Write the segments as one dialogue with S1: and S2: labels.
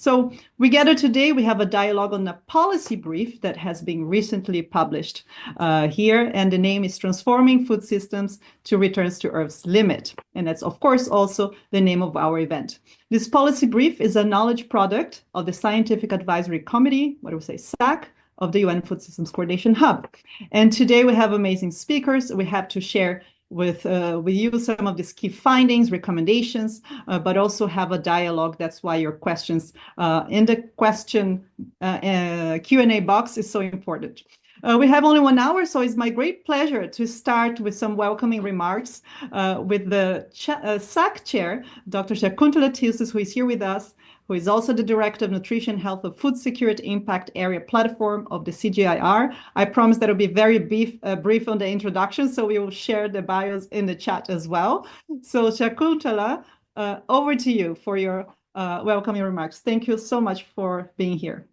S1: So we gather today, we have a dialogue on a policy brief that has been recently published here, and the name is Transforming Food Systems to Returns to Earth's Limit. And that's, of course, also the name of our event. This policy brief is a knowledge product of the Scientific Advisory Committee, what do we say, SAC, of the UN Food Systems Coordination Hub. And today we have amazing speakers. We have to share with you some of these key findings, recommendations, but also have a dialogue. That's why your questions in the question Q&A box is so important. We have only 1 hour, so it's my great pleasure to start with some welcoming remarks with the SAC chair, Dr. Shakuntala Tilsis, who is here with us, who is also the Director of Nutrition, Health of Food Security Impact Area Platform of the CGIAR. I promise that will be very brief on the introduction, so we will share the bios in the chat as well. So Shakuntala, over to you for your welcoming remarks. Thank you so much for being here.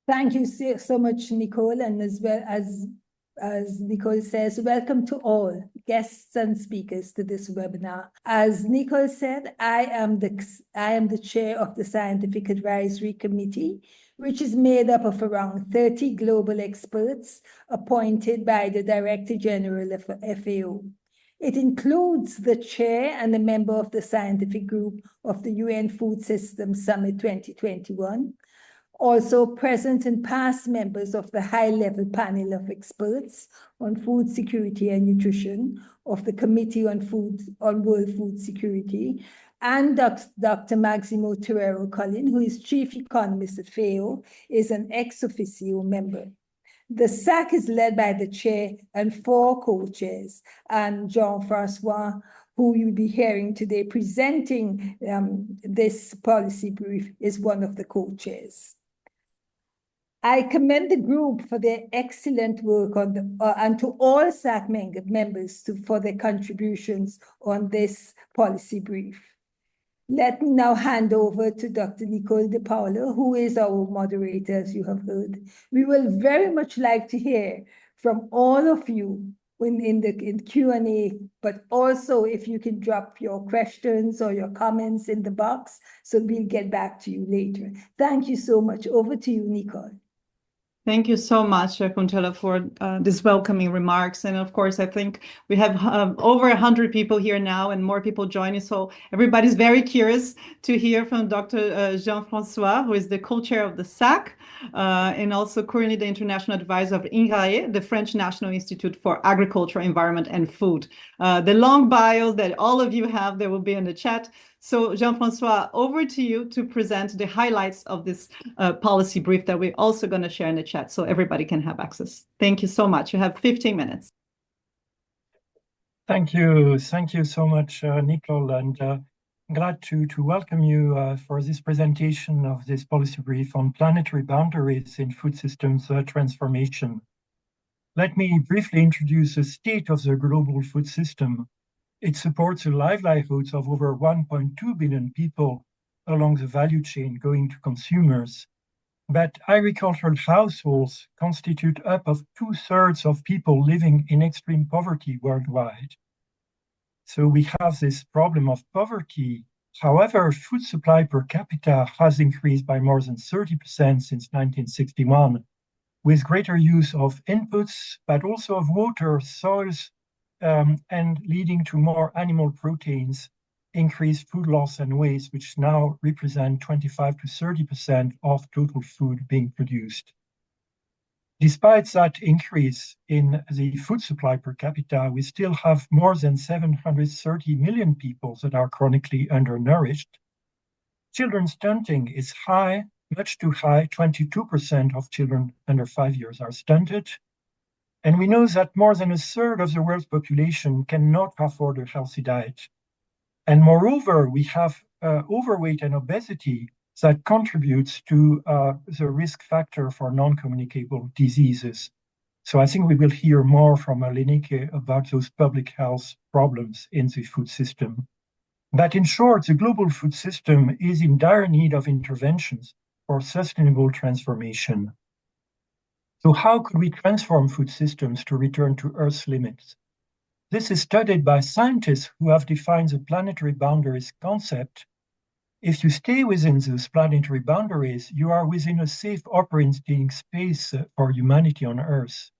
S2: Thank you so much, Nicole, and as well as Nicole says, welcome to all guests and speakers to this webinar. As Nicole said, I am the chair of the Scientific Advisory Committee, which is made up of around 30 global experts appointed by the Director General of FAO. It includes the chair and a member of the scientific group of the UN Food Systems Summit 2021. Also present and past members of the high-level panel of experts on food security and nutrition of the Committee on World Food Security, and Dr. Maximo Torero-Collin, who is Chief Economist at FAO, is an ex officio member. The SAC is led by the chair and 4 co-chairs, and Jean-Francois, who you'll be hearing today presenting this policy brief, is one of the co-chairs. I commend the group for their excellent work on and to all SAC members for their contributions on this policy brief. Let me now hand over to Dr. Nicole De Paula, who is our moderator, as you have heard. We will very much like to hear from all of you in Q&A, but also if you can drop your questions or your comments in the box, so we'll get back to you later. Thank you so much. Over to you, Nicole.
S1: Thank you so much, Shakuntala, for these welcoming remarks. And of course, I think we have over 100 people here now and more people joining. So everybody's very curious to hear from Dr. Jean-Francois, who is the co-chair of the SAC, and also currently the international advisor of INRAE, the French National Institute for Agriculture, Environment and Food. The long bios that all of you have, they will be in the chat. So Jean-Francois, over to you to present the highlights of this policy brief that we're also going to share in the chat so everybody can have access. Thank you so much. You have 15 minutes.
S3: Thank you. Thank you so much, Nicole, and glad to welcome you for this presentation of this policy brief on planetary boundaries in food systems transformation. Let me briefly introduce the state of the global food system. It supports the livelihoods of over 1.2 billion people along the value chain going to consumers. But agricultural households constitute up of 2/3 of people living in extreme poverty worldwide. So we have this problem of poverty. However, food supply per capita has increased by more than 30% since 1961, with greater use of inputs, but also of water, soils, and leading to more animal proteins, increased food loss and waste, which now represent 25 to 30% of total food being produced. Despite that increase in the food supply per capita, we still have more than 730 million people that are chronically undernourished. Children stunting is high, much too high. 22% of children under 5 years are stunted. And we know that more than 1/3 of the world's population cannot afford a healthy diet. And moreover, we have overweight and obesity that contributes to the risk factor for non-communicable diseases. So I think we will hear more from Lenike about those public health problems in the food system. But in short, the global food system is in dire need of interventions for sustainable transformation. So how could we transform food systems to return to Earth's limits? This is studied by scientists who have defined the planetary boundaries concept if you stay within those planetary boundaries, you are within a safe operating space for humanity on Earth,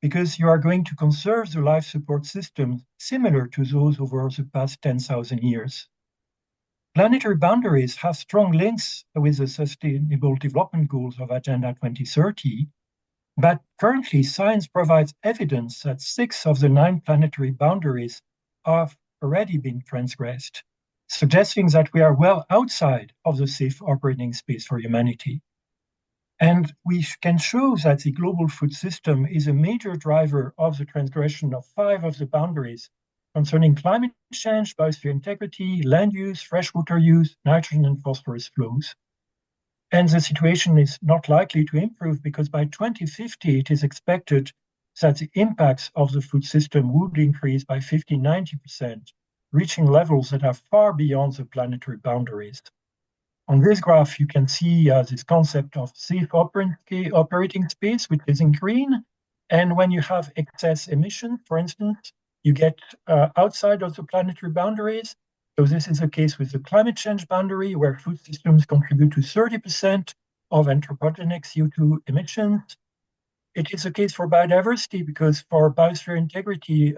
S3: because you are going to conserve the life support systems similar to those over the past 10,000 years. Planetary boundaries have strong links with the Sustainable Development Goals of Agenda 2030, but currently science provides evidence that 6 of the 9 planetary boundaries have already been transgressed, suggesting that we are well outside of the safe operating space for humanity. And we can show that the global food system is a major driver of the transgression of 5 of the boundaries concerning climate change, biosphere integrity, land use, freshwater use, nitrogen and phosphorus flows. And the situation is not likely to improve because by 2050, it is expected that the impacts of the food system would increase by 50–90%, reaching levels that are far beyond the planetary boundaries. On this graph, you can see this concept of safe operating space, which is in green. And when you have excess emission, for instance, you get outside of the planetary boundaries. So this is the case with the climate change boundary, where food systems contribute to 30% of anthropogenic CO2 emissions. It is the case for biodiversity, because for biosphere integrity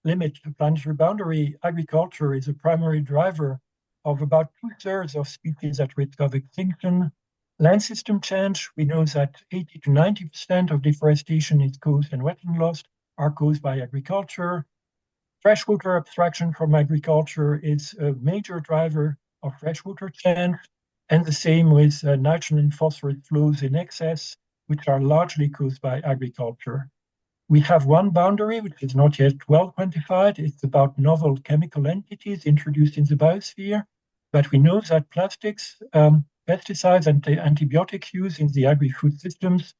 S3: limit to planetary boundary, agriculture is a primary driver of about 2/3 of species at risk of extinction. Land system change, we know that 80–90% of deforestation is caused and wetland loss are caused by agriculture. Freshwater abstraction from agriculture is a major driver of freshwater change, and the same with nitrogen and phosphorus flows in excess, which are largely caused by agriculture. We have one boundary, which is not yet well quantified. It's about novel chemical entities introduced in the biosphere. But we know that plastics, pesticides, and antibiotic use in the agri-food systems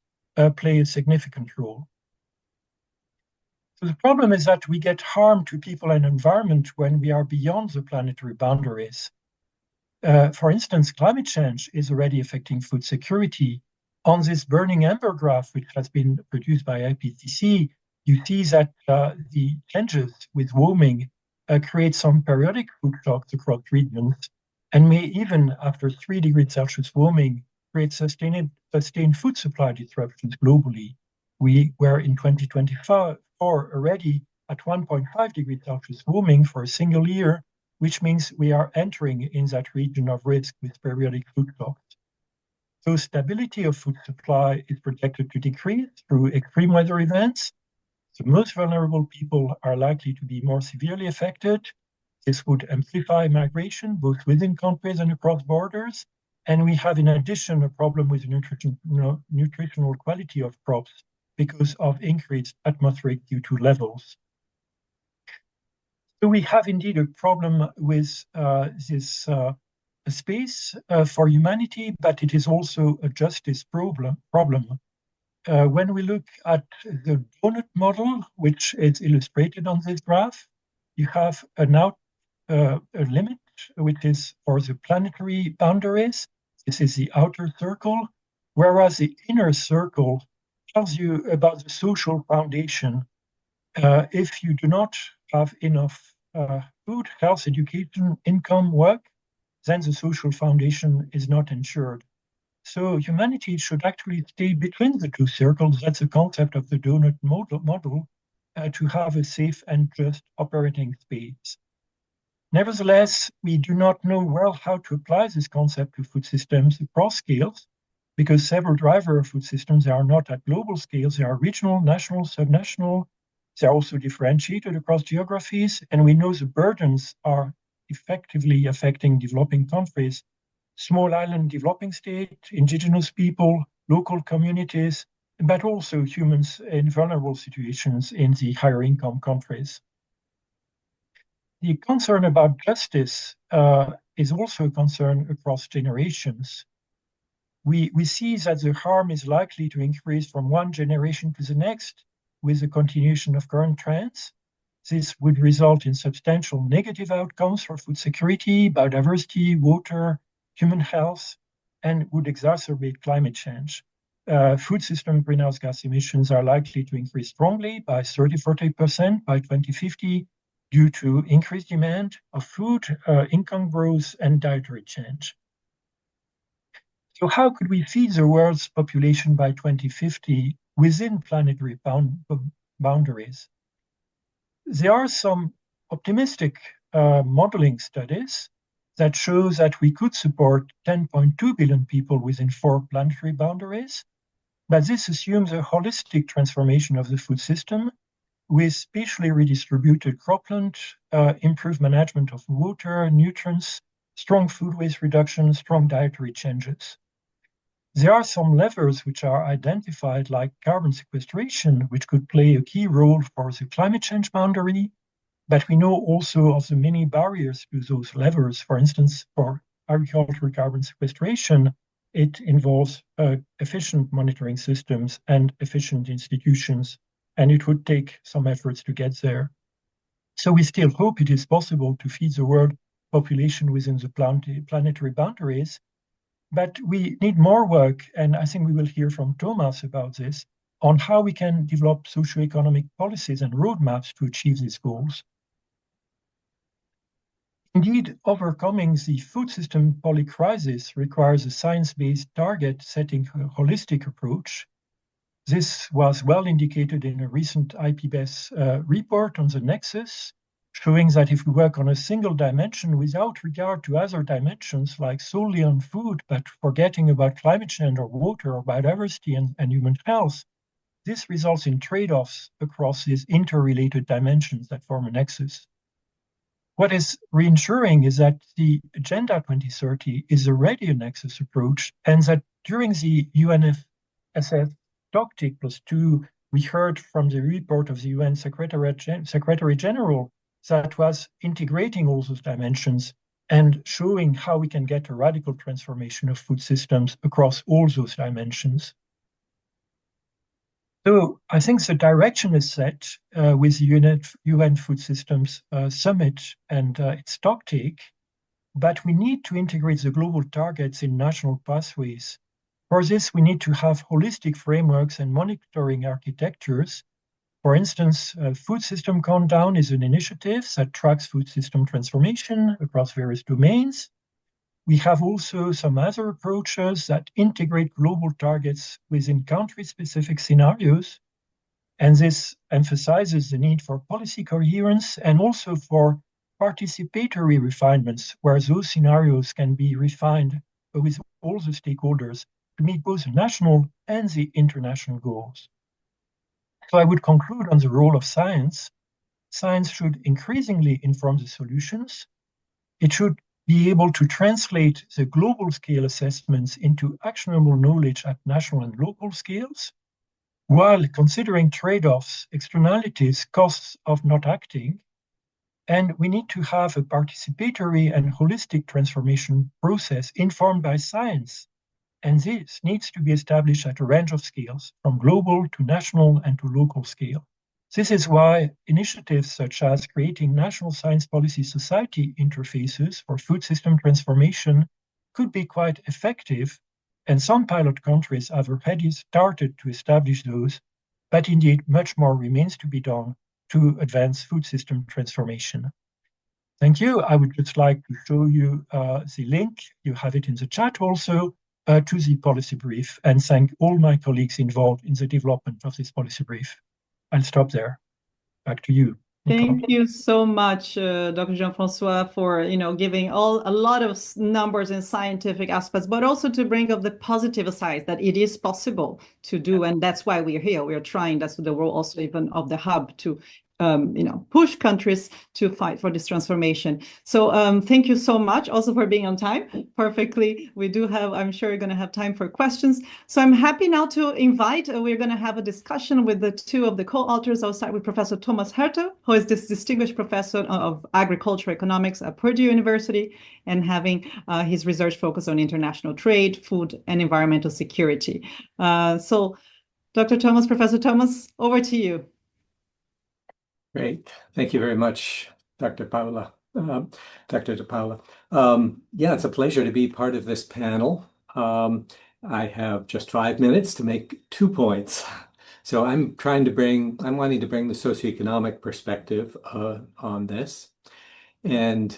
S3: play a significant role. So the problem is that we get harm to people and environment when we are beyond the planetary boundaries. For instance, climate change is already affecting food security. On this burning amber graph, which has been produced by IPCC, you see that the changes with warming create some periodic food shocks across regions, and may even, after 3 degrees Celsius warming, create sustained food supply disruptions globally. We were in 2024 already at 1.5 degrees Celsius warming for a single year, which means we are entering in that region of risk with periodic food shocks. So stability of food supply is projected to decrease through extreme weather events. The most vulnerable people are likely to be more severely affected. This would amplify migration, both within countries and across borders. And we have, in addition, a problem with nutritional quality of crops because of increased atmospheric CO2 levels. So we have indeed a problem with this space for humanity, but it is also a justice problem. When we look at the donut model, which is illustrated on this graph, you have a limit, which is for the planetary boundaries. This is the outer circle, whereas the inner circle tells you about the social foundation. If you do not have enough food, health, education, income, work, then the social foundation is not ensured. So humanity should actually stay between the two circles. That's the concept of the donut model to have a safe and just operating space. Nevertheless, we do not know well how to apply this concept to food systems across scales, because several drivers of food systems are not at global scales. They are regional, national, subnational. They are also differentiated across geographies, and we know the burdens are effectively affecting developing countries, small island developing states, indigenous people, local communities, but also humans in vulnerable situations in the higher income countries. The concern about justice is also a concern across generations. We see that the harm is likely to increase from one generation to the next with the continuation of current trends. This would result in substantial negative outcomes for food security, biodiversity, water, human health, and would exacerbate climate change. Food system greenhouse gas emissions are likely to increase strongly by 30–40% by 2050, due to increased demand of food, income growth, and dietary change. So how could we feed the world's population by 2050 within planetary boundaries? There are some optimistic modeling studies that show that we could support 10.2 billion people within 4 planetary boundaries, but this assumes a holistic transformation of the food system with spatially redistributed cropland, improved management of water, nutrients, strong food waste reduction, strong dietary changes. There are some levers which are identified, like carbon sequestration, which could play a key role for the climate change boundary, but we know also of the many barriers to those levers. For instance, for agricultural carbon sequestration, it involves efficient monitoring systems and efficient institutions, and it would take some efforts to get there. So we still hope it is possible to feed the world population within the planetary boundaries, but we need more work, and I think we will hear from Thomas about this, on how we can develop socioeconomic policies and roadmaps to achieve these goals. Indeed, overcoming the food system polycrisis requires a science-based target-setting holistic approach. This was well indicated in a recent IPBES report on the nexus, showing that if we work on a single dimension without regard to other dimensions, like solely on food, but forgetting about climate change or water or biodiversity and human health, this results in trade-offs across these interrelated dimensions that form a nexus. What is reassuring is that the Agenda 2030 is already a nexus approach, and that during the UNFSF Stocktake +2, we heard from the report of the UN Secretary General that was integrating all those dimensions and showing how we can get a radical transformation of food systems across all those dimensions. So I think the direction is set with the UN Food Systems Summit and its stocktake, but we need to integrate the global targets in national pathways. For this, we need to have holistic frameworks and monitoring architectures. For instance, Food System Countdown is an initiative that tracks food system transformation across various domains. We have also some other approaches that integrate global targets within country-specific scenarios. And this emphasizes the need for policy coherence and also for participatory refinements, where those scenarios can be refined with all the stakeholders to meet both the national and the international goals. So I would conclude on the role of science. Science should increasingly inform the solutions. It should be able to translate the global scale assessments into actionable knowledge at national and local scales, while considering trade-offs, externalities, costs of not acting. And we need to have a participatory and holistic transformation process informed by science. And this needs to be established at a range of scales, from global to national and to local scale. This is why initiatives such as creating national science policy society interfaces for food system transformation could be quite effective, and some pilot countries have already started to establish those, but indeed much more remains to be done to advance food system transformation. Thank you. I would just like to show you the link, you have it in the chat also, to the policy brief, and thank all my colleagues involved in the development of this policy brief. I'll stop there. Back to you, Nicole.
S1: Thank you so much, Dr. Jean-Francois, for giving a lot of numbers and scientific aspects, but also to bring up the positive side that it is possible to do, and that's why we're here. We're trying. That's the role also even of the hub to push countries to fight for this transformation. So thank you so much also for being on time perfectly. We do have, I'm sure you're going to have time for questions. So I'm happy now to invite, we're going to have a discussion with the two of the co-authors. I'll start with Professor Thomas Hertel, who is this distinguished professor of agricultural economics at Purdue University and having his research focus on international trade, food, and environmental security. So Dr. Thomas, Professor Thomas, over to you.
S4: Great. Thank you very much, Dr. Paula. Dr. De Paula. Yeah, it's a pleasure to be part of this panel. I have just 5 minutes to make 2 points. So I'm wanting to bring the socioeconomic perspective on this. And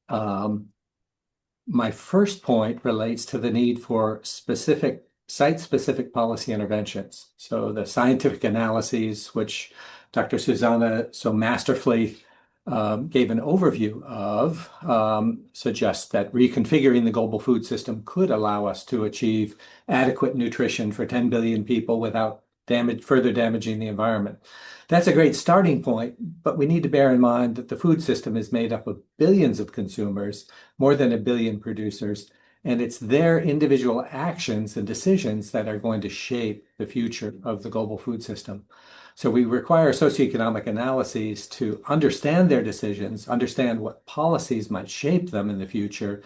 S4: my first point relates to the need for site-specific policy interventions. So the scientific analyses, which Dr. Susanna so masterfully gave an overview of, suggest that reconfiguring the global food system could allow us to achieve adequate nutrition for 10 billion people without further damaging the environment. That's a great starting point, but we need to bear in mind that the food system is made up of billions of consumers, more than 1 billion producers, and it's their individual actions and decisions that are going to shape the future of the global food system. So we require socioeconomic analyses to understand their decisions, understand what policies might shape them in the future,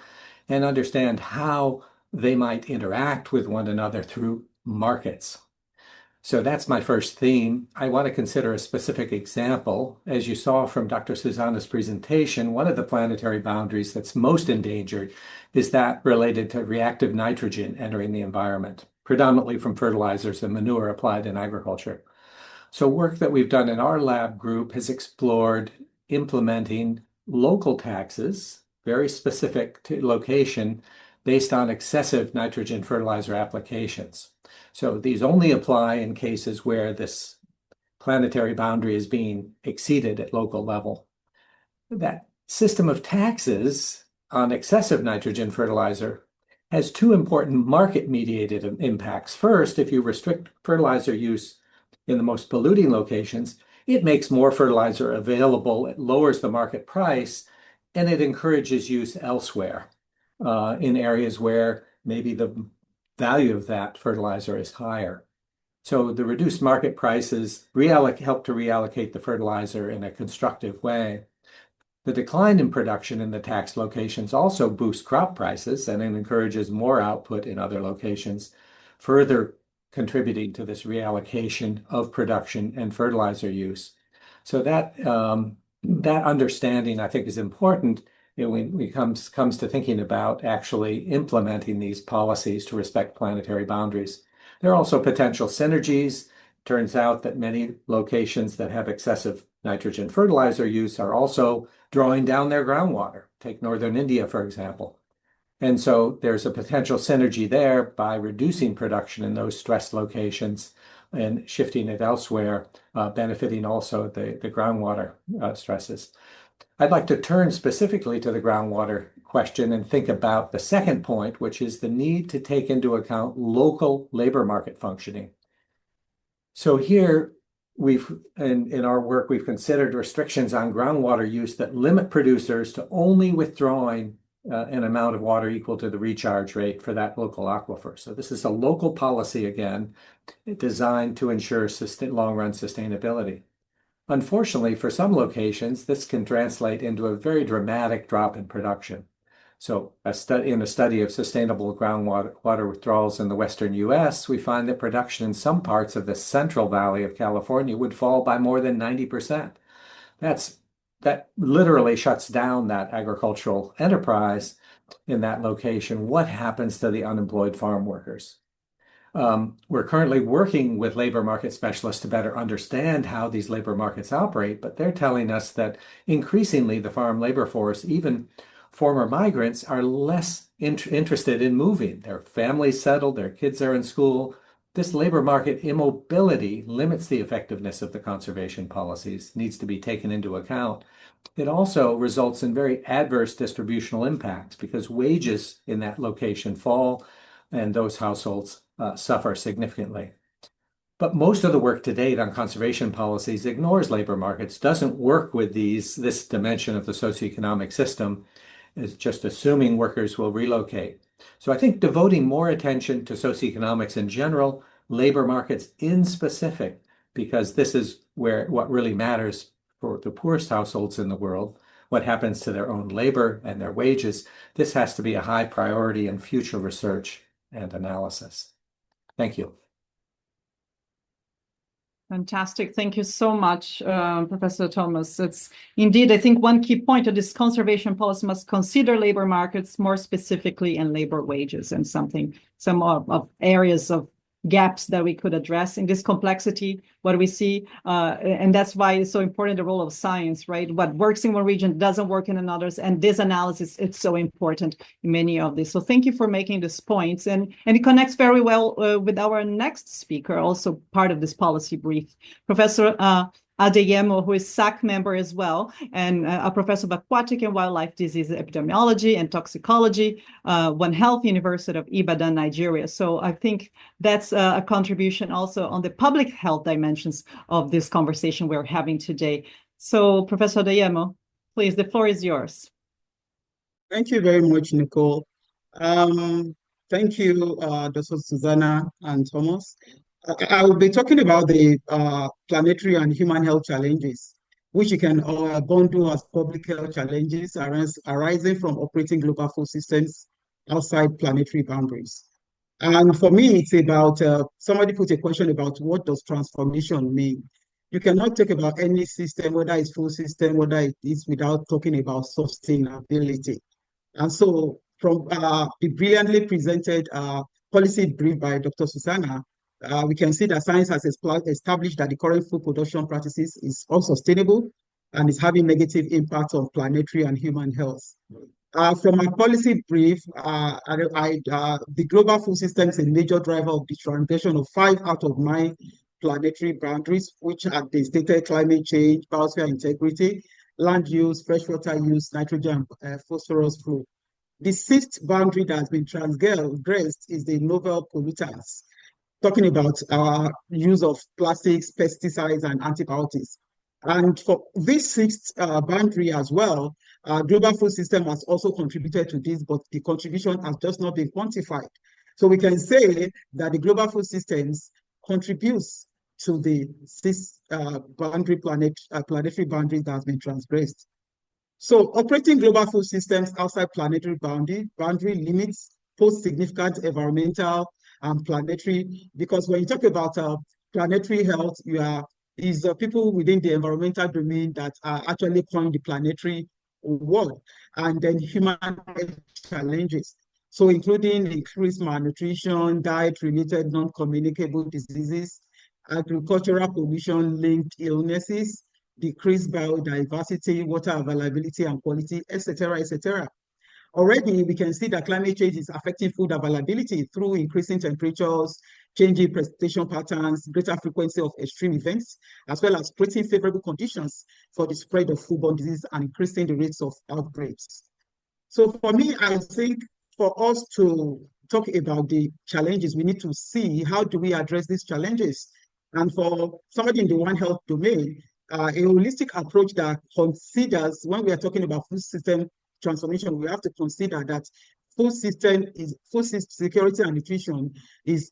S4: and understand how they might interact with one another through markets. So that's my first theme. I want to consider a specific example. As you saw from Dr. Susanna's presentation, one of the planetary boundaries that's most endangered is that related to reactive nitrogen entering the environment, predominantly from fertilizers and manure applied in agriculture. So work that we've done in our lab group has explored implementing local taxes, very specific to location, based on excessive nitrogen fertilizer applications. So these only apply in cases where this planetary boundary is being exceeded at local level. That system of taxes on excessive nitrogen fertilizer has two important market-mediated impacts. First, if you restrict fertilizer use in the most polluting locations, it makes more fertilizer available, it lowers the market price, and it encourages use elsewhere in areas where maybe the value of that fertilizer is higher. So the reduced market prices help to reallocate the fertilizer in a constructive way. The decline in production in the taxed locations also boosts crop prices and it encourages more output in other locations, further contributing to this reallocation of production and fertilizer use. So that understanding, I think, is important when it comes to thinking about actually implementing these policies to respect planetary boundaries. There are also potential synergies. Turns out that many locations that have excessive nitrogen fertilizer use are also drawing down their groundwater. Take northern India, for example. And so there's a potential synergy there by reducing production in those stressed locations and shifting it elsewhere, benefiting also the groundwater stresses. I'd like to turn specifically to the groundwater question and think about the second point, which is the need to take into account local labor market functioning. So here, in our work, we've considered restrictions on groundwater use that limit producers to only withdrawing an amount of water equal to the recharge rate for that local aquifer. So this is a local policy, again, designed to ensure long-run sustainability. Unfortunately, for some locations, this can translate into a very dramatic drop in production. So in a study of sustainable groundwater withdrawals in the western US, we find that production in some parts of the Central Valley of California would fall by more than 90%. That literally shuts down that agricultural enterprise in that location. What happens to the unemployed farm workers? We're currently working with labor market specialists to better understand how these labor markets operate, but they're telling us that increasingly the farm labor force, even former migrants, are less interested in moving. Their families settled, their kids are in school. This labor market immobility limits the effectiveness of the conservation policies, needs to be taken into account. It also results in very adverse distributional impacts because wages in that location fall and those households suffer significantly. But most of the work to date on conservation policies ignores labor markets, doesn't work with this dimension of the socioeconomic system, is just assuming workers will relocate. So I think devoting more attention to socioeconomics in general, labor markets in specific, because this is what really matters for the poorest households in the world, what happens to their own labor and their wages, this has to be a high priority in future research and analysis. Thank you.
S1: Fantastic. Thank you so much, Professor Thomas. It's indeed, I think, one key point of this conservation policy must consider labor markets more specifically and labor wages and some of areas of gaps that we could address in this complexity, what we see. And that's why it's so important, the role of science, right? What works in one region doesn't work in another. And this analysis, it's so important in many of these. So thank you for making these points. And it connects very well with our next speaker, also part of this policy brief, Professor Adeyemo, who is SAC member as well, and a professor of aquatic and wildlife disease epidemiology and toxicology, One Health, University of Ibadan, Nigeria. So I think that's a contribution also on the public health dimensions of this conversation we're having today. So Professor Adeyemo, please, the floor is yours.
S5: Thank you very much, Nicole. Thank you, Dr. Susanna and Thomas. I will be talking about the planetary and human health challenges, which you can bundle as public health challenges arising from operating global food systems outside planetary boundaries. And for me, it's about, somebody put a question about what does transformation mean? You cannot talk about any system, whether it's food system, whether it is, without talking about sustainability. And so from the brilliantly presented policy brief by Dr. Susanna, we can see that science has established that the current food production practices is unsustainable and is having negative impacts on planetary and human health. From my policy brief, the global food system is a major driver of the transgression of 5 out of 9 planetary boundaries, which are the stated climate change, biosphere integrity, land use, freshwater use, nitrogen, phosphorus flow. The 6th boundary that has been transgressed is the novel pollutants, talking about our use of plastics, pesticides, and antibiotics. And for this 6th boundary as well, global food system has also contributed to this, but the contribution has just not been quantified. So we can say that the global food systems contributes to the 6th planetary boundary that has been transgressed. So operating global food systems outside planetary boundary limits pose significant environmental and planetary, because when you talk about planetary health, is people within the environmental domain that are actually coined the planetary world, and then human challenges. So including increased malnutrition, diet-related non-communicable diseases, agricultural pollution-linked illnesses, decreased biodiversity, water availability and quality, etc., etc. Already, we can see that climate change is affecting food availability through increasing temperatures, changing precipitation patterns, greater frequency of extreme events, as well as creating favorable conditions for the spread of foodborne disease and increasing the rates of outbreaks. So for me, I think for us to talk about the challenges, we need to see how do we address these challenges. And for somebody in the One Health domain, a holistic approach that considers, when we are talking about food system transformation, we have to consider that food security and nutrition is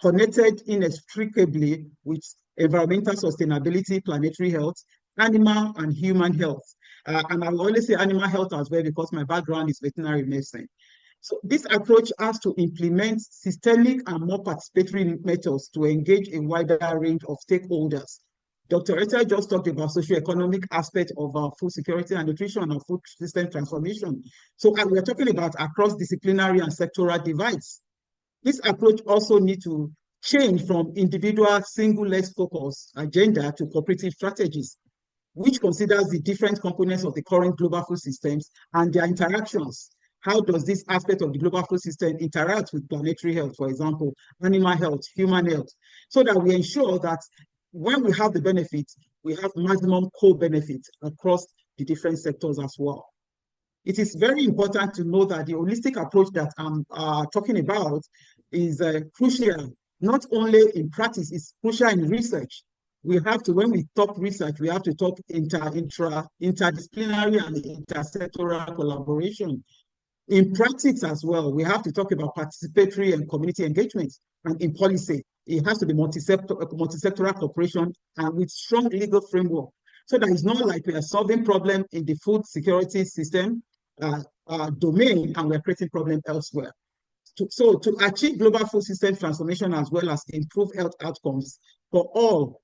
S5: connected inextricably with environmental sustainability, planetary health, animal and human health. And I will always say animal health as well, because my background is veterinary medicine. So this approach has to implement systemic and more participatory methods to engage a wider range of stakeholders. Dr. Etta just talked about socioeconomic aspect of our food security and nutrition and food system transformation. So we're talking about across disciplinary and sectoral divides. This approach also needs to change from individual single-less focus agenda to cooperative strategies, which considers the different components of the current global food systems and their interactions. How does this aspect of the global food system interact with planetary health, for example, animal health, human health, so that we ensure that when we have the benefits, we have maximum co-benefits across the different sectors as well. It is very important to know that the holistic approach that I'm talking about is crucial, not only in practice, it's crucial in research. We have to, when we talk research, we have to talk interdisciplinary and intersectoral collaboration. In practice as well, we have to talk about participatory and community engagement. And in policy, it has to be multi-sectoral cooperation and with strong legal framework. So that it's not like we are solving problem in the food security system domain and we're creating problem elsewhere. So to achieve global food system transformation as well as improve health outcomes for all,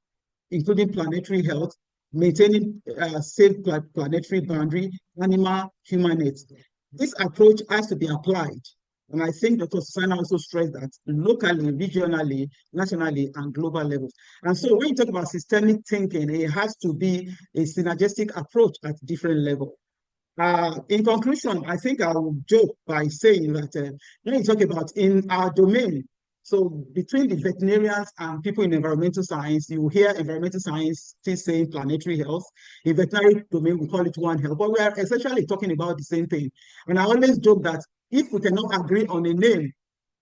S5: including planetary health, maintaining safe planetary boundary, animal, human health. This approach has to be applied And I think Dr. Susanna also stressed that locally, regionally, nationally, and global levels. And so when you talk about systemic thinking, it has to be a synergistic approach at different levels. In conclusion, I think I will joke by saying that when you talk about in our domain, so between the veterinarians and people in environmental science, you hear environmental science still saying planetary health. In veterinary domain, we call it One Health, but we are essentially talking about the same thing. And I always joke that if we cannot agree on a name,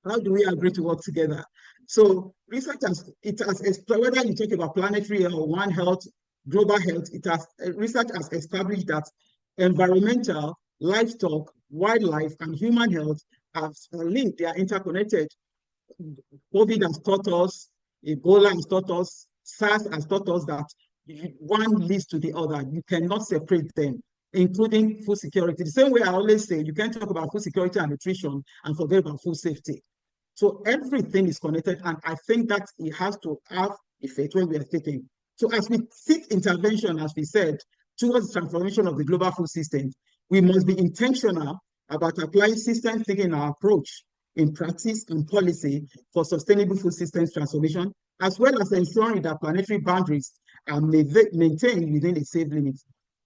S5: how do we agree to work together? So research has whether you talk about planetary or One Health, global health, research has established that environmental, livestock, wildlife, and human health are linked. They are interconnected. COVID has taught us, Ebola has taught us, SARS has taught us that one leads to the other. You cannot separate them, including food security. The same way I always say, you can't talk about food security and nutrition and forget about food safety. So everything is connected, and I think that it has to have effect when we are thinking. So as we seek intervention, as we said, towards the transformation of the global food system, we must be intentional about applying system thinking in our approach in practice and policy for sustainable food systems transformation, as well as ensuring that planetary boundaries are maintained within a safe limit.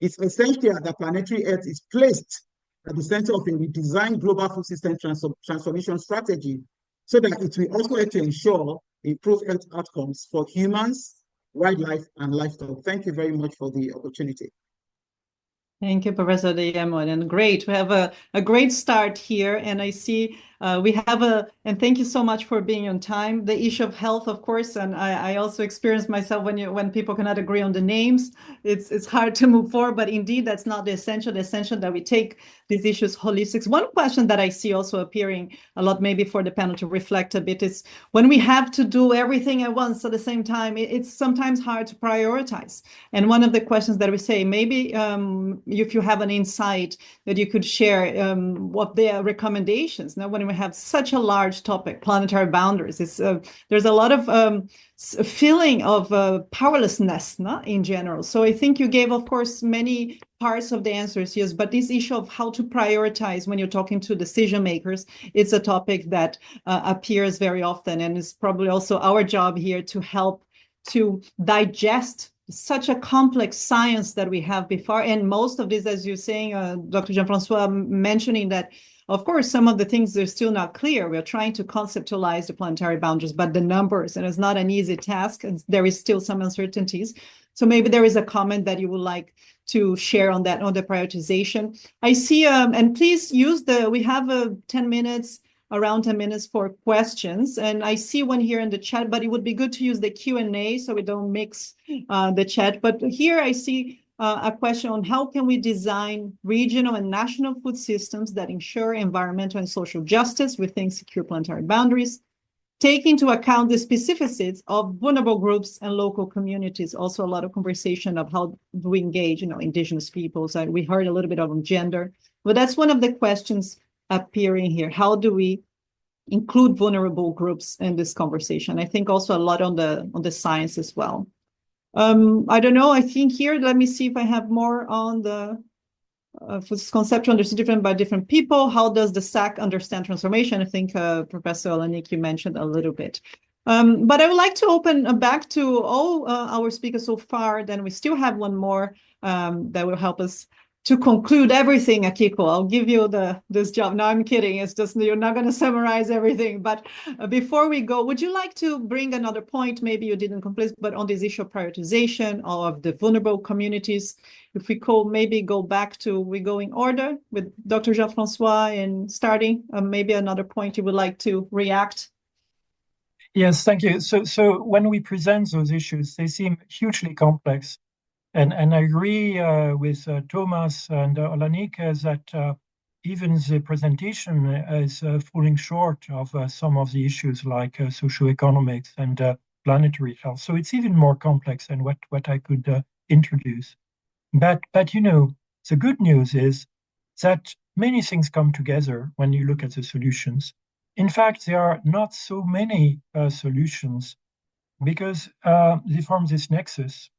S5: It's essential that planetary health is placed at the center of a redesigned global food system transformation strategy, so that it will also help to ensure improved health outcomes for humans, wildlife, and livestock. Thank you very much for the opportunity.
S1: Thank you, Professor Deyemo, and great. We have a great start here, and I see we have and thank you so much for being on time. The issue of health, of course, and I also experienced myself when people cannot agree on the names, it's hard to move forward, but indeed that's not the essential. The essential that we take these issues holistic. One question that I see also appearing a lot, maybe for the panel to reflect a bit, is when we have to do everything at once at the same time, it's sometimes hard to prioritize. And one of the questions that we say, maybe if you have an insight that you could share, what their recommendations. Now, when we have such a large topic, planetary boundaries, there's a lot of feeling of powerlessness, in general. So I think you gave, of course, many parts of the answers, yes, but this issue of how to prioritize when you're talking to decision makers, it's a topic that appears very often, and it's probably also our job here to help to digest such a complex science that we have before. And most of this, as you're saying, Dr. Jean-Francois mentioning that, of course, some of the things are still not clear. We're trying to conceptualize the planetary boundaries, but the numbers, and it's not an easy task, and there is still some uncertainties. So maybe there is a comment that you would like to share on that, on the prioritization. I see, and please use we have 10 minutes, around 10 minutes for questions. And I see one here in the chat, but it would be good to use the Q&A so we don't mix the chat. But here I see a question on how can we design regional and national food systems that ensure environmental and social justice within secure planetary boundaries, take into account the specificities of vulnerable groups and local communities. Also, a lot of conversation of how do we engage, indigenous peoples. And we heard a little bit on gender, but that's one of the questions appearing here. How do we include vulnerable groups in this conversation? I think also a lot on the science as well. I don't know. I think here, let me see if I have more on the conceptual understood different by different people. How does the SAC understand transformation? I think Professor Olanik, you mentioned a little bit. But I would like to open back to all our speakers so far. Then we still have one more that will help us to conclude everything, Akiko. I'll give you this job. No, I'm kidding. It's just you're not going to summarize everything. But before we go, would you like to bring another point? Maybe you didn't complete, but on this issue of prioritization of the vulnerable communities, if we could maybe go back to, we go in order with Dr. Jean-Francois and starting, maybe another point you would like to react.
S3: Yes, thank you. So when we present those issues, they seem hugely complex. And I agree with Thomas and Olanik that even the presentation is falling short of some of the issues like socioeconomics and planetary health. So it's even more complex than what I could introduce. But the good news is that many things come together when you look at the solutions. In fact, there are not so many solutions because they form this nexus.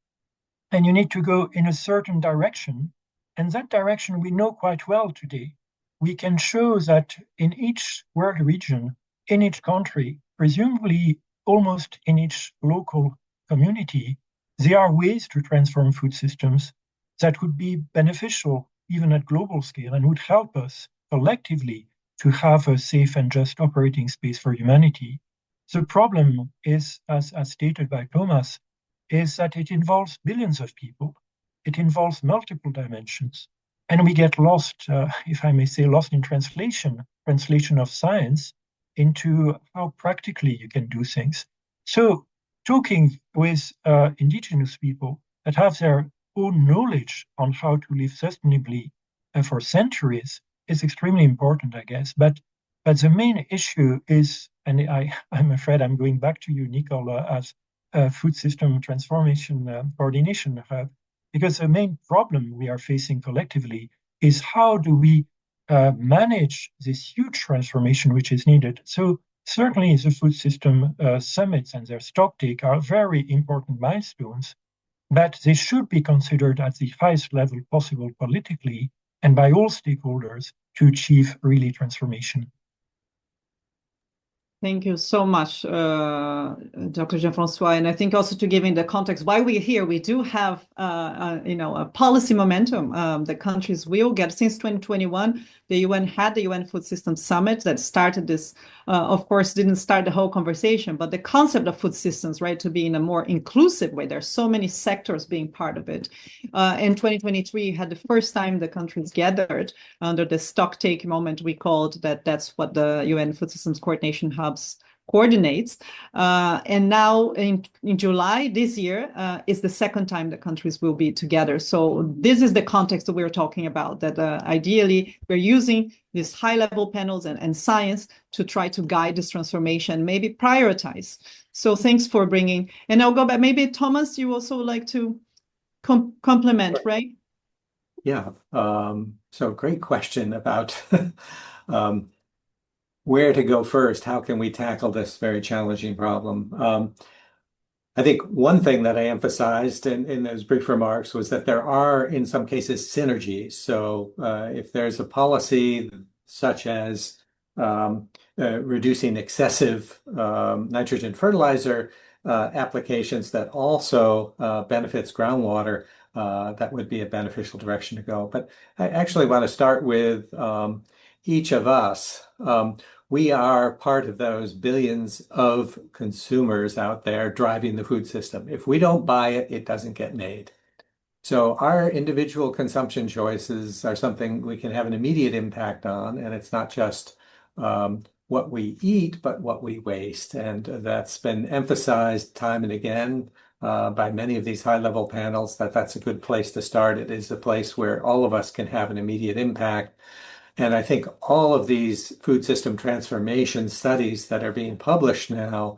S3: And you need to go in a certain direction. And that direction we know quite well today. we can show that in each world region, in each country, presumably almost in each local community, there are ways to transform food systems that would be beneficial even at global scale and would help us collectively to have a safe and just operating space for humanity. The problem is, as stated by Thomas, is that it involves billions of people. It involves multiple dimensions. And we get lost, if I may say, lost in translation of science into how practically you can do things. So talking with indigenous people that have their own knowledge on how to live sustainably for centuries is extremely important, I guess. But the main issue is, and I'm afraid I'm going back to you, Nicole, as food system transformation coordination hub, because the main problem we are facing collectively is how do we manage this huge transformation which is needed. So certainly the food system summits and their stocktake are very important milestones, but they should be considered at the highest level possible politically and by all stakeholders to achieve really transformation.
S1: Thank you so much, Dr. Jean-François. And I think also to give in the context why we're here, we do have, a policy momentum. The countries will get, since 2021, the UN had the UN Food System Summit that started this, of course, didn't start the whole conversation, but the concept of food systems, right, to be in a more inclusive way. There's so many sectors being part of it. In 2023, had the first time the countries gathered under the stocktake moment we called that. That's what the UN Food Systems Coordination Hubs coordinates. And now in July this year is the second time the countries will be together. So this is the context that we're talking about, that ideally we're using these high-level panels and science to try to guide this transformation, maybe prioritize. So thanks for bringing, and I'll go back. Maybe Thomas, you also like to complement, right?
S4: Yeah. So great question about where to go first. How can we tackle this very challenging problem? I think one thing that I emphasized in those brief remarks was that there are, in some cases, synergies. So if there's a policy such as reducing excessive nitrogen fertilizer applications that also benefits groundwater, that would be a beneficial direction to go. But I actually want to start with each of us. We are part of those billions of consumers out there driving the food system. If we don't buy it, it doesn't get made. So our individual consumption choices are something we can have an immediate impact on, and it's not just what we eat, but what we waste. And that's been emphasized time and again by many of these high-level panels, that that's a good place to start. It is a place where all of us can have an immediate impact. And I think all of these food system transformation studies that are being published now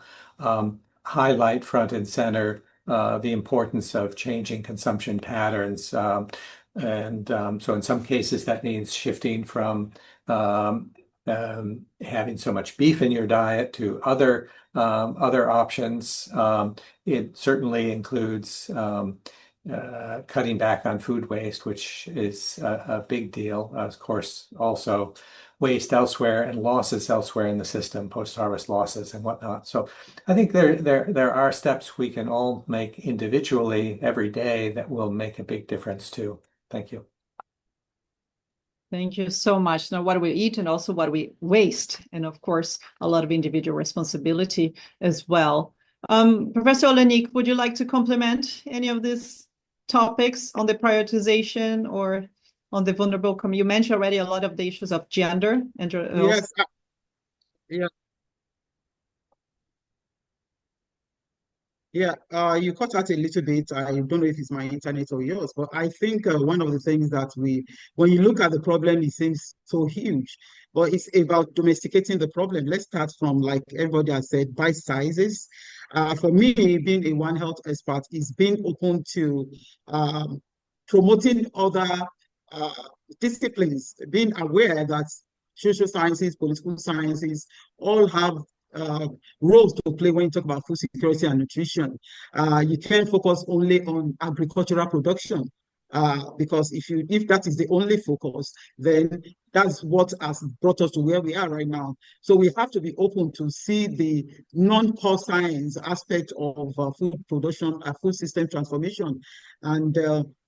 S4: highlight front and center the importance of changing consumption patterns. So in some cases, that means shifting from having so much beef in your diet to other options. It certainly includes cutting back on food waste, which is a big deal. Of course, also waste elsewhere and losses elsewhere in the system, post-harvest losses and whatnot. So I think there are steps we can all make individually every day that will make a big difference too. Thank you.
S1: Thank you so much. Now, what we eat and also what we waste, and of course, a lot of individual responsibility as well. Professor Olenik, would you like to complement any of these topics on the prioritization or on the vulnerable community? You mentioned already a lot of the issues of gender and
S5: Yes, yeah. Yeah, you cut out a little bit. I don't know if it's my internet or yours, but I think one of the things that when you look at the problem, it seems so huge, but it's about domesticating the problem. Let's start from, like everybody has said, bite sizes. For me, being a One Health expert is being open to promoting other disciplines, being aware that social sciences, political sciences all have roles to play when you talk about food security and nutrition. You can't focus only on agricultural production. because if that is the only focus, then that's what has brought us to where we are right now. So we have to be open to see the non-core science aspect of food production, food system transformation. And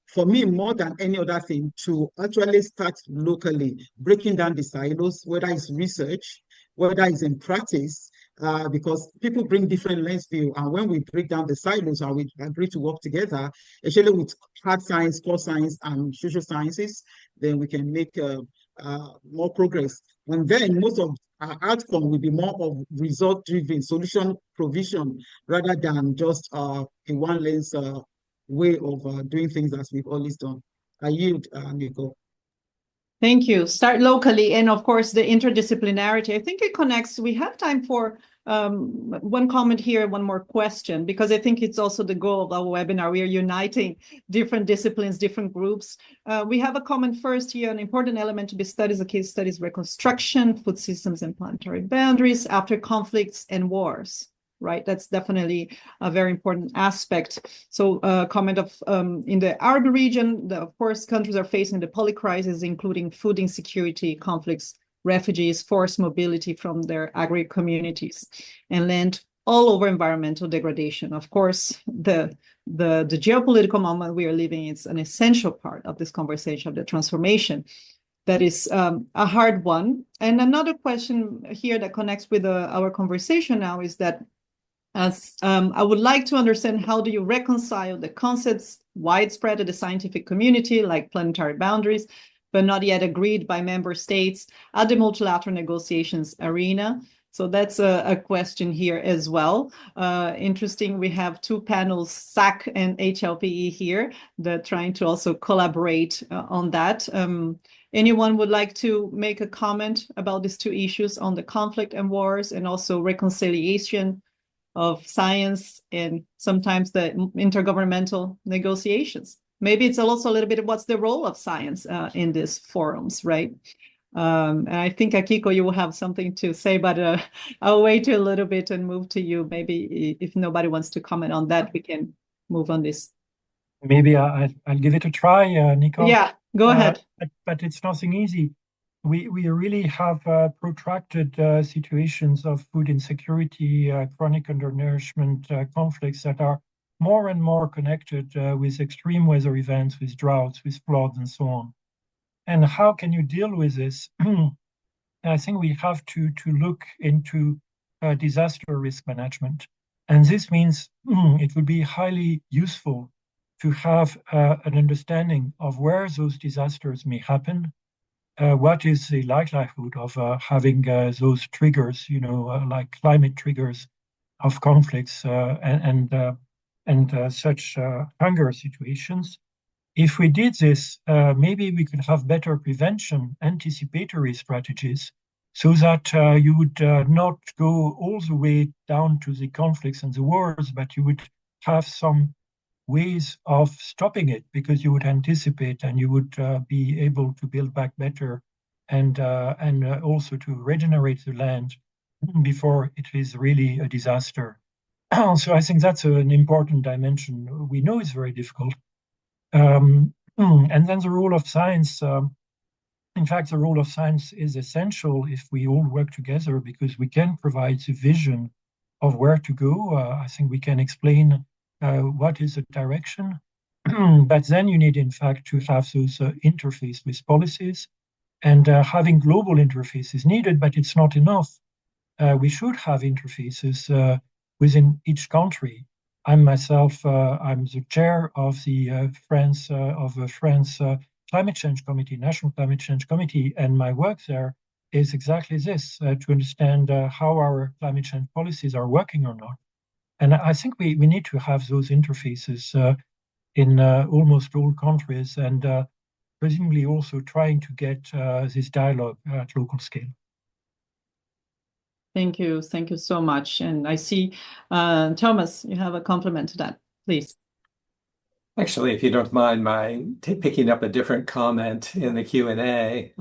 S5: for me, more than any other thing, to actually start locally, breaking down the silos, whether it's research, whether it's in practice, because people bring different lens view. And when we break down the silos and we agree to work together, especially with hard science, core science, and social sciences, then we can make more progress. And then most of our outcome will be more of result-driven solution provision rather than just a one lens way of doing things as we've always done. I yield, Nico.
S1: Thank you. Start locally, and of course, the interdisciplinarity. I think it connects. We have time for one comment here, one more question, because I think it's also the goal of our webinar. We are uniting different disciplines, different groups. We have a comment first here. An important element to be studied is the case studies reconstruction, food systems and planetary boundaries after conflicts and wars. Right, that's definitely a very important aspect. So comment of in the Arab region, of course, countries are facing the polycrisis, including food insecurity, conflicts, refugees, forced mobility from their agri communities, and land all over environmental degradation. Of course, the geopolitical moment we are living is an essential part of this conversation of the transformation. That is a hard one. And another question here that connects with our conversation now is that I would like to understand, how do you reconcile the concepts widespread in the scientific community, like planetary boundaries, but not yet agreed by member states at the multilateral negotiations arena? So that's a question here as well. Interesting, we have two panels, SAC and HLPE here, that trying to also collaborate on that. Anyone would like to make a comment about these two issues on the conflict and wars, and also reconciliation of science and sometimes the intergovernmental negotiations? Maybe it's also a little bit of what's the role of science in these forums, right? And I think, Akiko, you will have something to say, but I'll wait a little bit and move to you. Maybe if nobody wants to comment on that, we can move on this.
S3: Maybe I'll give it a try, Nico.
S1: Yeah, go ahead.
S3: But it's nothing easy. We really have protracted situations of food insecurity, chronic undernourishment, conflicts that are more and more connected with extreme weather events, with droughts, with floods, and so on. And how can you deal with this? I think we have to look into disaster risk management. And this means it would be highly useful to have an understanding of where those disasters may happen. What is the likelihood of having those triggers, like climate triggers of conflicts and such hunger situations? If we did this, maybe we could have better prevention, anticipatory strategies, so that you would not go all the way down to the conflicts and the wars, but you would have some ways of stopping it, because you would anticipate and you would be able to build back better and also to regenerate the land before it is really a disaster. So I think that's an important dimension. We know it's very difficult. And then the role of science. In fact, the role of science is essential if we all work together, because we can provide the vision of where to go. I think we can explain what is the direction, but then you need, in fact, to have those interface with policies, and having global interface is needed, but it's not enough. We should have interfaces within each country. I'm myself, I'm the chair of the France Climate Change Committee, National Climate Change Committee, and my work there is exactly this, to understand how our climate change policies are working or not. And I think we need to have those interfaces in almost all countries, and presumably also trying to get this dialogue at local scale.
S1: Thank you so much. And I see, Thomas, you have a compliment to that, please.
S4: Actually, if you don't mind my picking up a different comment in the Q&A,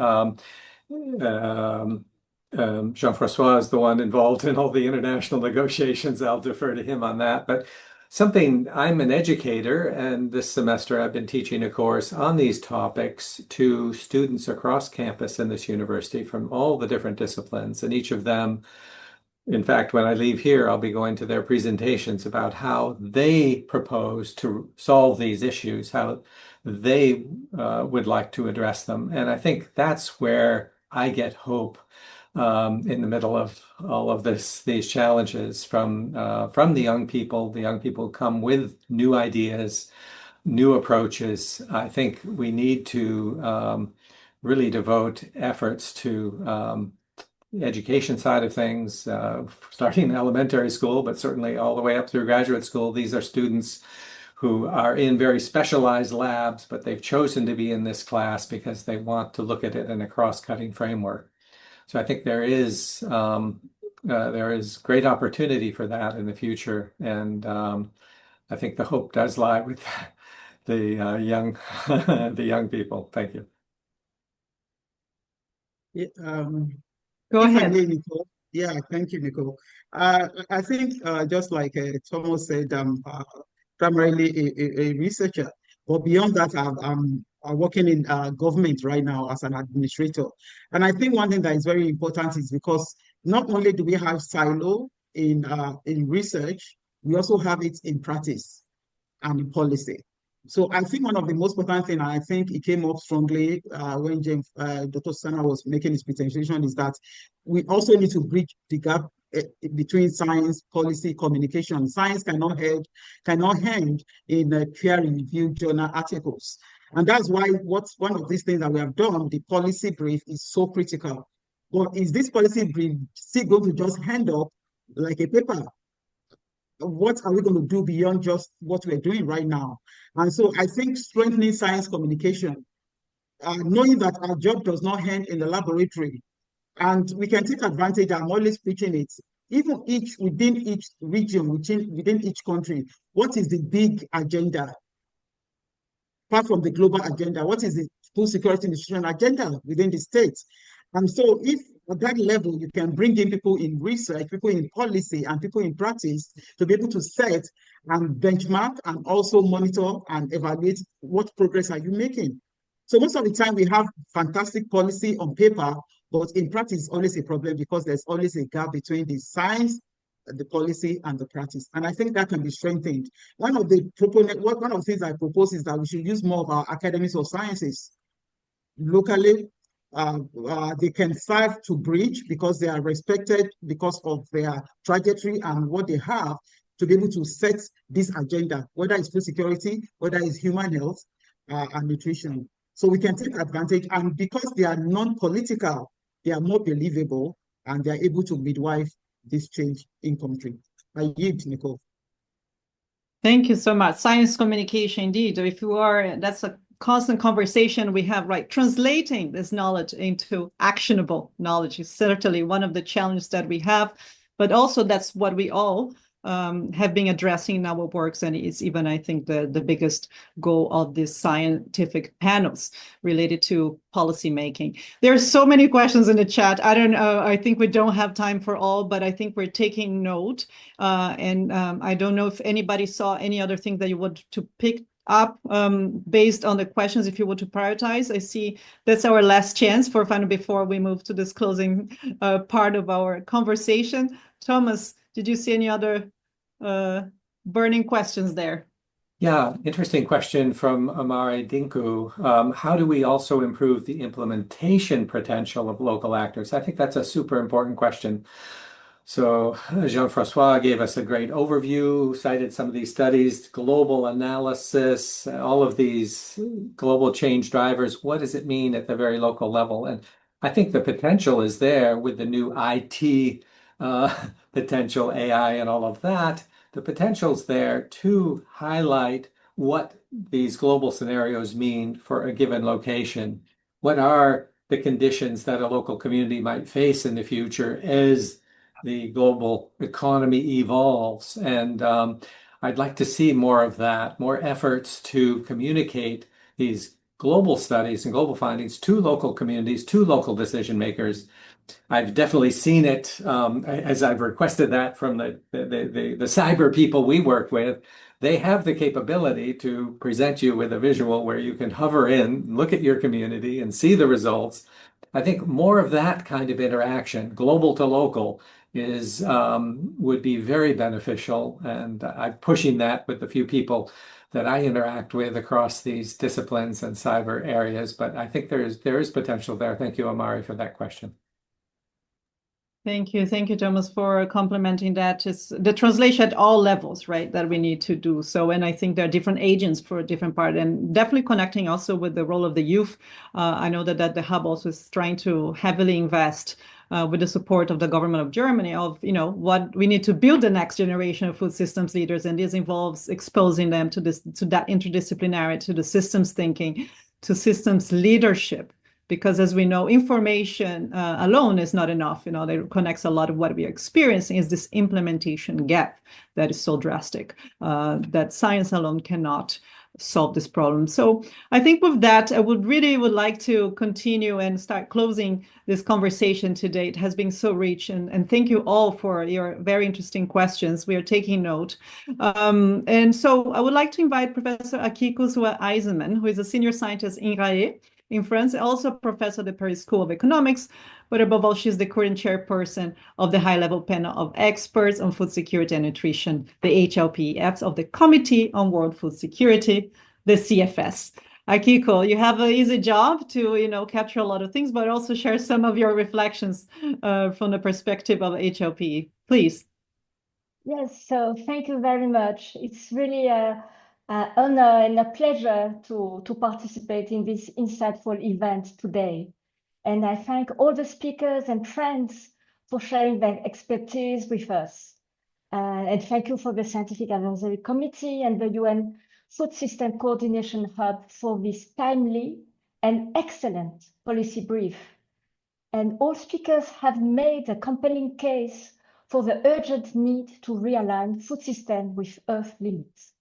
S4: Jean-Francois is the one involved in all the international negotiations. I'll defer to him on that. But I'm an educator, and this semester I've been teaching a course on these topics to students across campus in this university from all the different disciplines. And each of them, in fact, when I leave here, I'll be going to their presentations about how they propose to solve these issues, how they would like to address them. And I think that's where I get hope in the middle of all of these challenges from the young people. The young people come with new ideas, new approaches. I think we need to really devote efforts to the education side of things, starting in elementary school, but certainly all the way up through graduate school. These are students who are in very specialized labs, but they've chosen to be in this class because they want to look at it in a cross-cutting framework. So I think there is great opportunity for that in the future, and I think the hope does lie with the young the young people. Thank you.
S5: Yeah,
S1: Go
S5: if I
S1: ahead.
S5: may, Nicole. Yeah, thank you, Nicole. I think just like Thomas said, I'm primarily a researcher, but beyond that, I'm working in government right now as an administrator. And I think one thing that is very important is because not only do we have silo in research, we also have it in practice and in policy. So I think one of the most important thing, and I think it came up strongly when Dr. Sana was making his presentation, is that we also need to bridge the gap between science, policy, communication. Science cannot end in peer-reviewed journal articles. And that's why what's one of these things that we have done, the policy brief, is so critical. But is this policy brief still going to just hand up like a paper? What are we going to do beyond just what we're doing right now? And so I think strengthening science communication, knowing that our job does not end in the laboratory, and we can take advantage, I'm always preaching it, even within each region, within each country, what is the big agenda? Apart from the global agenda, what is the food security nutrition agenda within the states? And so if at that level, you can bring in people in research, people in policy, and people in practice to be able to set and benchmark and also monitor and evaluate what progress are you making. So most of the time we have fantastic policy on paper, but in practice it's always a problem because there's always a gap between the science, the policy, and the practice. And I think that can be strengthened. One of the things I propose is that we should use more of our academies of sciences locally. They can serve to bridge because they are respected because of their trajectory and what they have to be able to set this agenda, whether it's food security, whether it's human health and nutrition. So we can take advantage, and because they are non-political, they are more believable, and they are able to midwife this change in country. I yield, Nicole.
S1: Thank you so much. Science communication, indeed. That's a constant conversation we have, right? Translating this knowledge into actionable knowledge is certainly one of the challenges that we have, but also that's what we all have been addressing in our works, and it's even, I think, the biggest goal of these scientific panels related to policy making. There are so many questions in the chat. I don't know, I think we don't have time for all, but I think we're taking note. And I don't know if anybody saw any other thing that you want to pick up based on the questions, if you want to prioritize. I see that's our last chance for final before we move to this closing part of our conversation. Thomas, did you see any other burning questions there?
S4: Yeah, interesting question from Amare Dinku. How do we also improve the implementation potential of local actors? I think that's a super important question. So Jean-Francois gave us a great overview, cited some of these studies, global analysis, all of these global change drivers. What does it mean at the very local level? And I think the potential is there with the new IT potential, AI and all of that. The potential's there to highlight what these global scenarios mean for a given location. What are the conditions that a local community might face in the future as the global economy evolves? And I'd like to see more of that, more efforts to communicate these global studies and global findings to local communities, to local decision makers, I've definitely seen it as I've requested that from the cyber people we work with. They have the capability to present you with a visual where you can hover in, look at your community, and see the results. I think more of that kind of interaction, global to local, is would be very beneficial, and I'm pushing that with the few people that I interact with across these disciplines and cyber areas. But I think there is potential there. Thank you, Amari, for that question.
S1: Thank you, Thomas, for complimenting that. It's the translation at all levels, right, that we need to do. So, and I think there are different agents for a different part, and definitely connecting also with the role of the youth. I know that the hub also is trying to heavily invest with the support of the government of Germany of, what we need to build the next generation of food systems leaders. And this involves exposing them to that interdisciplinarity, to the systems thinking, to systems leadership. Because as we know, information alone is not enough. That connects a lot of what we are experiencing is this implementation gap that is so drastic that science alone cannot solve this problem. So I think with that, I would like to continue and start closing this conversation today. It has been so rich, and thank you all for your very interesting questions. We are taking note. And so I would like to invite Professor Akiko Eisenman, who is a senior scientist in RAE in France, also a professor at the Paris School of Economics, but above all, she's the current chairperson of the high-level panel of experts on food security and nutrition, the HLPEFs of the Committee on World Food Security, the CFS. Akiko, you have an easy job to, capture a lot of things, but also share some of your reflections from the perspective of HLPE. Please.
S6: Yes, so thank you very much. It's really an honor and a pleasure to participate in this insightful event today. And I thank all the speakers and friends for sharing their expertise with us. And thank you for the Scientific Advisory Committee and the UN Food System Coordination Hub for this timely and excellent policy brief. And all speakers have made a compelling case for the urgent need to realign food system with Earth limits.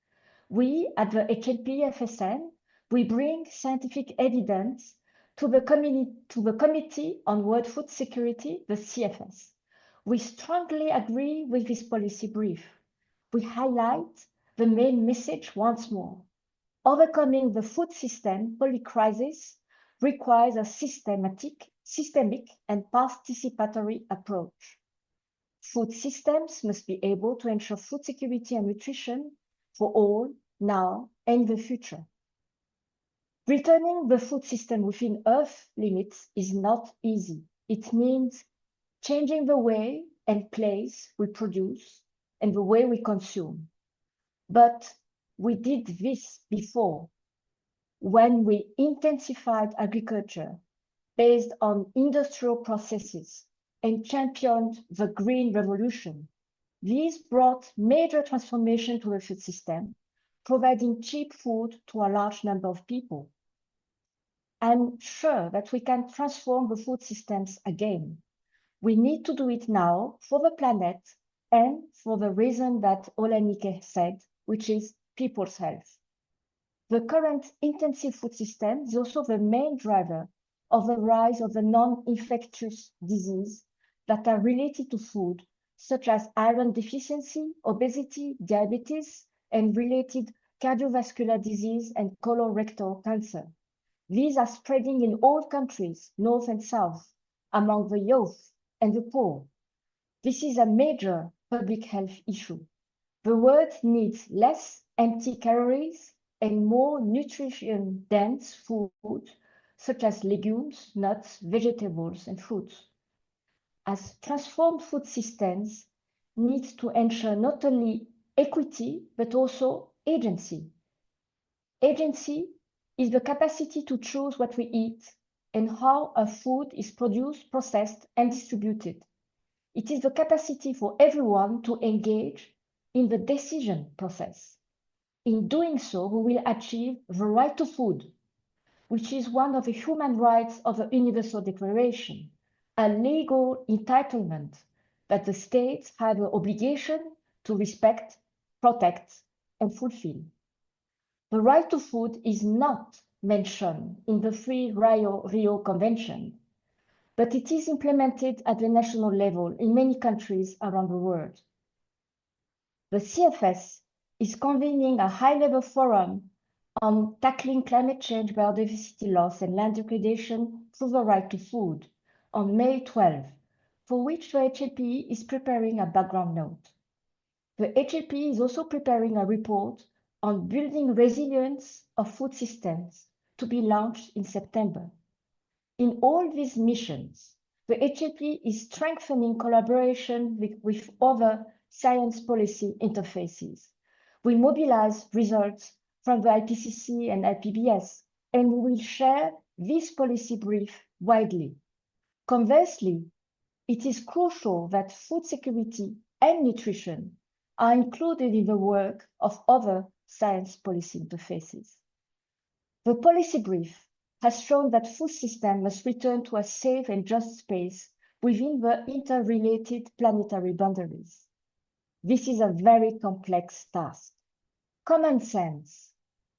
S6: We at the HLP-FSN, we bring scientific evidence to the Committee on World Food Security, the CFS. We strongly agree with this policy brief. We highlight the main message once more. Overcoming the food system polycrisis requires a systemic and participatory approach. Food systems must be able to ensure food security and nutrition for all now and in the future. Returning the food system within Earth limits is not easy. It means changing the way and place we produce and the way we consume. But we did this before when we intensified agriculture based on industrial processes and championed the Green Revolution. These brought major transformation to the food system, providing cheap food to a large number of people. I'm sure that we can transform the food systems again. We need to do it now for the planet and for the reason that Olenike said, which is people's health. The current intensive food system is also the main driver of the rise of the non-infectious diseases that are related to food, such as iron deficiency, obesity, diabetes, and related cardiovascular disease and colorectal cancer. These are spreading in all countries, north and south, among the youth and the poor. This is a major public health issue. The world needs less empty calories and more nutrition-dense food, such as legumes, nuts, vegetables, and fruits. As transformed food systems need to ensure not only equity, but also agency. Agency is the capacity to choose what we eat and how our food is produced, processed, and distributed. It is the capacity for everyone to engage in the decision process. In doing so, we will achieve the right to food, which is one of the human rights of the Universal Declaration, a legal entitlement that the states have an obligation to respect, protect, and fulfill. The right to food is not mentioned in the Free Rio Convention, but it is implemented at the national level in many countries around the world. The CFS is convening a high-level forum on tackling climate change, biodiversity loss, and land degradation through the right to food on May 12, for which the HLPE is preparing a background note. The HLPE is also preparing a report on building resilience of food systems to be launched in September. In all these missions, the HLPE is strengthening collaboration with other science policy interfaces. We mobilize results from the IPCC and IPBES, and we will share this policy brief widely. Conversely, it is crucial that food security and nutrition are included in the work of other science policy interfaces. The policy brief has shown that food systems must return to a safe and just space within the interrelated planetary boundaries. This is a very complex task. Common sense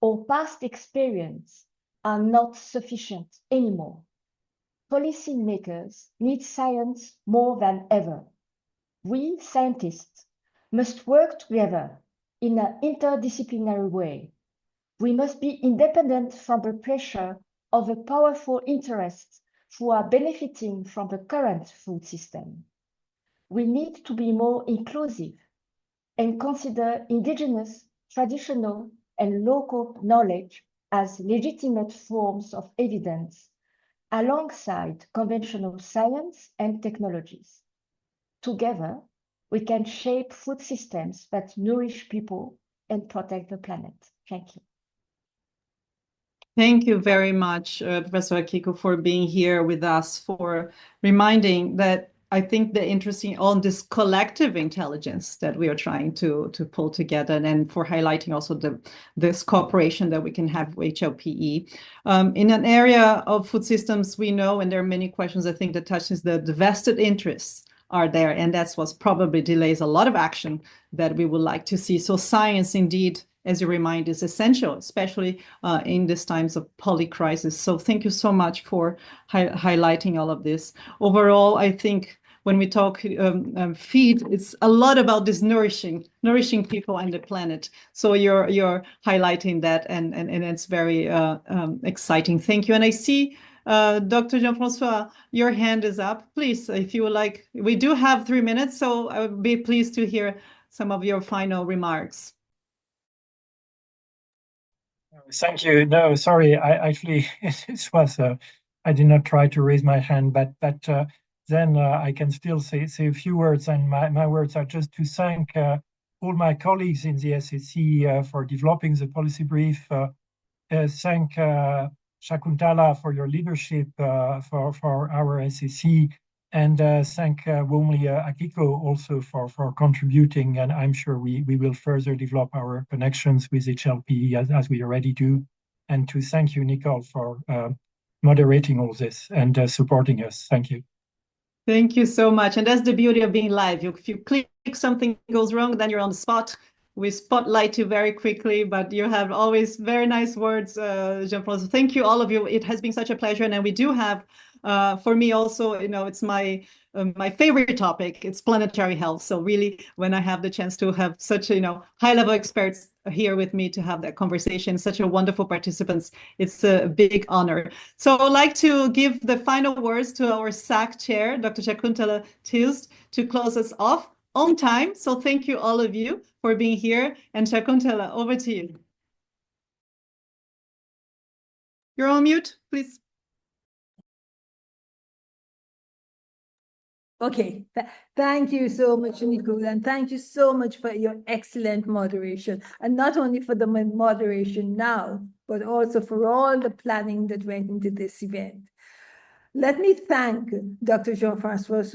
S6: or past experience are not sufficient anymore. Policymakers need science more than ever. We, scientists, must work together in an interdisciplinary way. We must be independent from the pressure of the powerful interests who are benefiting from the current food system. We need to be more inclusive and consider indigenous, traditional, and local knowledge as legitimate forms of evidence alongside conventional science and technologies. Together, we can shape food systems that nourish people and protect the planet. Thank you.
S1: Thank you very much, Professor Akiko, for being here with us, for reminding that I think the interesting on this collective intelligence that we are trying to pull together, and for highlighting also this cooperation that we can have with HLPE. In an area of food systems, we know, and there are many questions I think that touches the vested interests are there, and that's what probably delays a lot of action that we would like to see. So science indeed, as you remind, is essential, especially in these times of polycrisis. So thank you so much for highlighting all of this. Overall, I think when we talk feed, it's a lot about this nourishing people and the planet. So you're highlighting that, and it's very exciting. Thank you. And I see Dr. Jean-François, your hand is up. Please, if you would like, we do have 3 minutes, so I would be pleased to hear some of your final remarks.
S3: Thank you. No, sorry, I actually, this was, I did not try to raise my hand, but then I can still say a few words, and my words are just to thank all my colleagues in the SSC for developing the policy brief. Thank Shakuntala for your leadership for our SSC, and thank warmly Akiko also for contributing, and I'm sure we will further develop our connections with HLPE as we already do. And to thank you, Nicole, for moderating all this and supporting us. Thank you.
S1: Thank you so much. And that's the beauty of being live. If you click something goes wrong, then you're on the spot. We spotlight you very quickly, but you have always very nice words, Jean-François. Thank you, all of you. It has been such a pleasure. And we do have, for me also, it's my favorite topic. It's planetary health. So really, when I have the chance to have such, high-level experts here with me to have that conversation, such a wonderful participants, it's a big honor. So I'd like to give the final words to our SAC chair, Dr. Shakuntala Tilst, to close us off on time. So thank you, all of you, for being here. And Shakuntala, over to you. You're on mute, please.
S2: Okay, thank you so much, Nicole, and thank you so much for your excellent moderation, and not only for the moderation now, but also for all the planning that went into this event. Let me thank Dr. Jean-François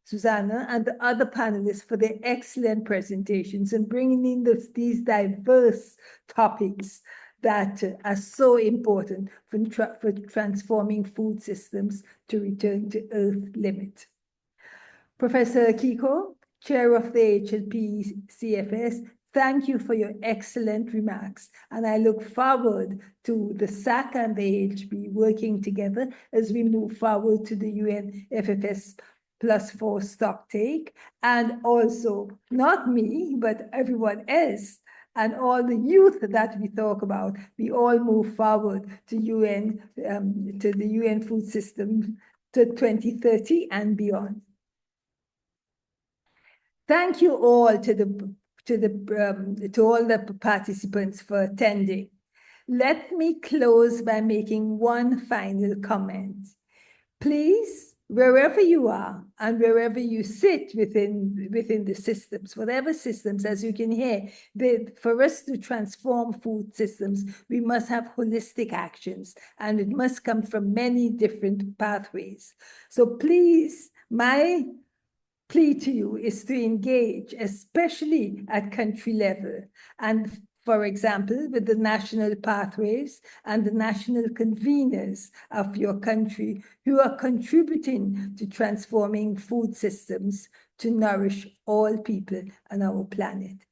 S2: Susanna, and the other panelists for their excellent presentations and bringing in these diverse topics that are so important for transforming food systems to return to Earth limit. Professor Akiko, Chair of the HLP CFS, Thank you for your excellent remarks, and I look forward to the SAC and the AHB working together as we move forward to the UN FFS +4 stocktake, and also not me, but everyone else and all the youth that we talk about. We all move forward to the UN food system to 2030 and beyond. Thank you all to all the participants for attending. Let me close by making one final comment. Please, wherever you are and wherever you sit within the systems, whatever systems, as you can hear, for us to transform food systems, we must have holistic actions, and it must come from many different pathways. So please, my plea to you is to engage, especially at country level, and for example, with the national pathways and the national conveners of your country who are contributing to transforming food systems to nourish all people on our planet.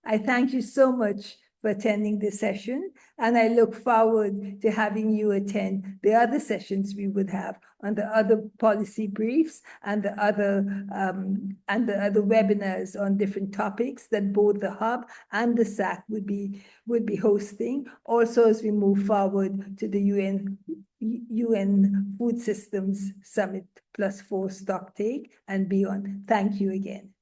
S2: I thank you so much for attending this session, and I look forward to having you attend the other sessions we would have on the other policy briefs and the other webinars on different topics that both the Hub and the SAC would be hosting. Also, as we move forward to the UN Food Systems Summit +4 stocktake and beyond. Thank you again.